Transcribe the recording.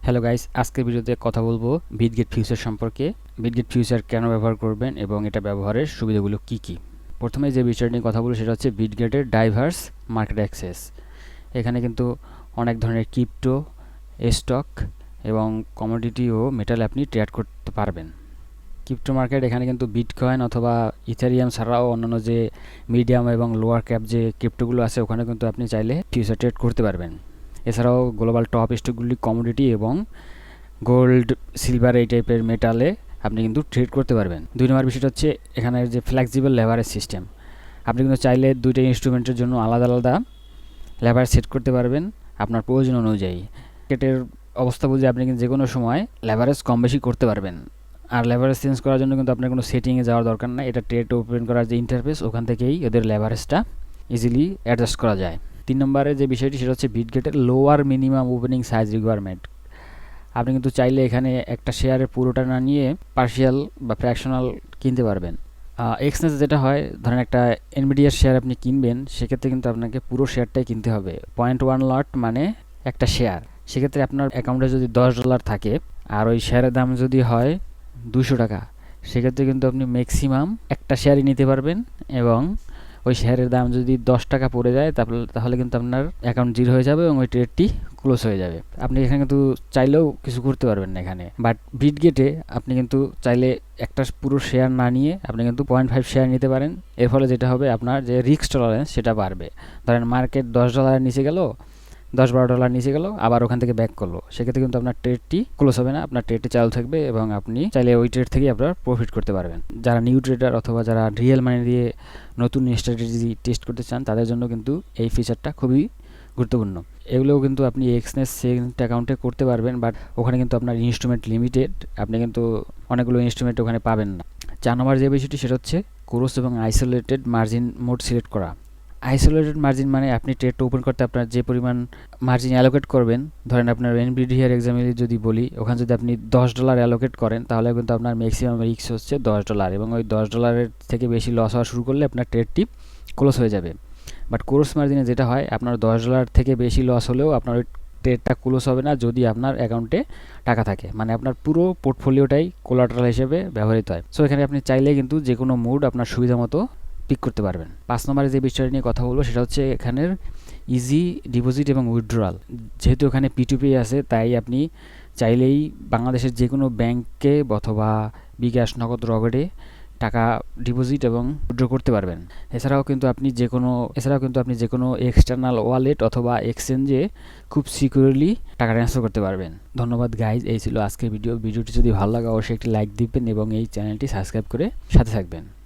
Hello guys, আজকের ভিডিওতে কথা বলবো বিটগেট ফিউচার সম্পর্কে। বিটগেট ফিউচার কেন ব্যবহার করবেন এবং এটা ব্যবহারের সুবিধাগুলো কি কি। প্রথমে যে বিষয়টা নিয়ে কথা বলবো সেটা হচ্ছে বিটগেটের ডাইভার্স মার্কেট অ্যাক্সেস। এখানে কিন্তু অনেক ধরনের ক্রিপ্টো, স্টক এবং কমোডিটি ও মেটাল আপনি ট্রেড করতে পারবেন। ক্রিপ্টো মার্কেট এখানে কিন্তু বিটকয়েন অথবা ইথারিয়াম ছাড়াও অন্যান্য যে মিডিয়াম এবং লোয়ার ক্যাপ যে ক্রিপ্টোগুলো আছে ওখানে কিন্তু আপনি চাইলে ফিউচার ট্রেড করতে পারবেন। এছাড়াও গ্লোবাল টপ স্টকগুলি কমোডিটি এবং গোল্ড, সিলভার এই টাইপের মেটালে আপনি কিন্তু ট্রেড করতে পারবেন। 2 নম্বর বিষয়টা হচ্ছে এখানে যে ফ্লেক্সিবল লেভারেজ সিস্টেম। আপনি কিন্তু চাইলে দুইটা ইনস্ট্রুমেন্টের জন্য আলাদা আলাদা লেভারেজ সেট করতে পারবেন আপনার প্রয়োজন অনুযায়ী। মার্কেটের অবস্থা বুঝে আপনি কিন্তু যে কোনো সময় লেভারেজ কম বেশি করতে পারবেন। আর লেভারেজ চেঞ্জ করার জন্য কিন্তু আপনার কোনো সেটিংয়ে যাওয়ার দরকার নাই। এটা ট্রেড ওপেন করার যে ইন্টারফেস ওখান থেকেই ওদের লেভারেজটা ইজিলি অ্যাডজাস্ট করা যায়। 3 নম্বরে যে বিষয়টি সেটা হচ্ছে বিটগেটের lower minimum opening size requirement. আপনি কিন্তু চাইলে এখানে একটা শেয়ারের পুরোটা না নিয়ে পার্শিয়াল বা ফ্র্যাকশনাল কিনতে পারবেন। এক্সচেঞ্জ যেটা হয়, ধরেন একটা এনভিডিয়ার শেয়ার আপনি কিনবেন, সেক্ষেত্রে কিন্তু আপনাকে পুরো শেয়ারটাই কিনতে হবে। 0.1 লট মানে একটা শেয়ার। সেক্ষেত্রে আপনার অ্যাকাউন্টে যদি $10 থাকে আর ওই শেয়ারের দাম যদি হয় $200, সেক্ষেত্রে কিন্তু আপনি ম্যাক্সিমাম একটা শেয়ারই নিতে পারবেন এবং ওই শেয়ারের দাম যদি $10 পড়ে যায় তাহলে কিন্তু আপনার অ্যাকাউন্ট জিরো হয়ে যাবে এবং ওই ট্রেডটি ক্লোজ হয়ে যাবে। আপনি এখানে কিন্তু চাইলেও কিছু করতে পারবেন না এখানে। বাট বিটগেটে আপনি কিন্তু চাইলে একটা পুরো শেয়ার না নিয়ে আপনি কিন্তু 0.5 শেয়ার নিতে পারেন। এর ফলে যেটা হবে, আপনার যে রিস্ক টলারেন্স সেটা বাড়বে। ধরেন মার্কেট $10 নিচে গেল, $10-12 নিচে গেল, আবার ওখান থেকে ব্যাক করলো, সেক্ষেত্রে কিন্তু আপনার ট্রেডটি ক্লোজ হবে না, আপনার ট্রেডটি চালু থাকবে এবং আপনি চাইলে ওই ট্রেড থেকেই আপনার প্রফিট করতে পারবেন। যারা নিউ ট্রেডার অথবা যারা রিয়েল মানি দিয়ে নতুন স্ট্র্যাটেজি টেস্ট করতে চান তাদের জন্য কিন্তু এই ফিচারটা খুবই গুরুত্বপূর্ণ। এগুলোও কিন্তু আপনি এক্সচেঞ্জ সেকেন্ড অ্যাকাউন্টে করতে পারবেন, বাট ওখানে কিন্তু আপনার ইনস্ট্রুমেন্ট লিমিটেড, আপনি কিন্তু অনেকগুলো ইনস্ট্রুমেন্ট ওখানে পাবেন না। 4 নম্বর যে বিষয়টি সেটা হচ্ছে ক্রস এবং আইসোলেটেড মার্জিন মোড সিলেক্ট করা। আইসোলেটেড মার্জিন মানে আপনি ট্রেডটা ওপেন করতে আপনার যে পরিমাণ মার্জিন অ্যালোকেট করবেন, ধরেন আপনার এনভিডিয়ার এক্সাম্পল যদি বলি, ওখানে যদি আপনি $10 অ্যালোকেট করেন তাহলে কিন্তু আপনার ম্যাক্সিমাম রিস্ক হচ্ছে $10 এবং ওই $10 থেকে বেশি লস হওয়া শুরু করলে আপনার ট্রেডটি ক্লোজ হয়ে যাবে। বাট ক্রস মার্জিনে যেটা হয়, আপনার $10 থেকে বেশি লস হলেও আপনার ওই ট্রেডটা ক্লোজ হবে না যদি আপনার অ্যাকাউন্টে টাকা থাকে, মানে আপনার পুরো পোর্টফোলিওটাই কোলাটারাল হিসেবে ব্যবহৃত হয়। সো এখানে আপনি চাইলে কিন্তু যে কোনো মুড আপনার সুবিধা মতো পিক করতে পারবেন। 5 নম্বরে যে বিষয়টা নিয়ে কথা বলবো সেটা হচ্ছে এখানের ইজি ডিপোজিট এবং উইথড্রয়াল। যেহেতু এখানে P2P আছে, তাই আপনি চাইলেই বাংলাদেশের যে কোনো ব্যাংকে অথবা বিকাশ, নগদ, রকেটে টাকা ডিপোজিট এবং উইথড্র করতে পারবেন। এছাড়াও কিন্তু আপনি যে কোনো এক্সটার্নাল ওয়ালেট অথবা এক্সচেঞ্জে খুব সিকিউরলি টাকা ট্রান্সফার করতে পারবেন। ধন্যবাদ গাইজ, এই ছিল আজকের ভিডিওটি যদি ভালো লাগে অবশ্যই একটি লাইক দিবেন এবং এই চ্যানেলটি সাবস্ক্রাইব করে সাথে থাকবেন।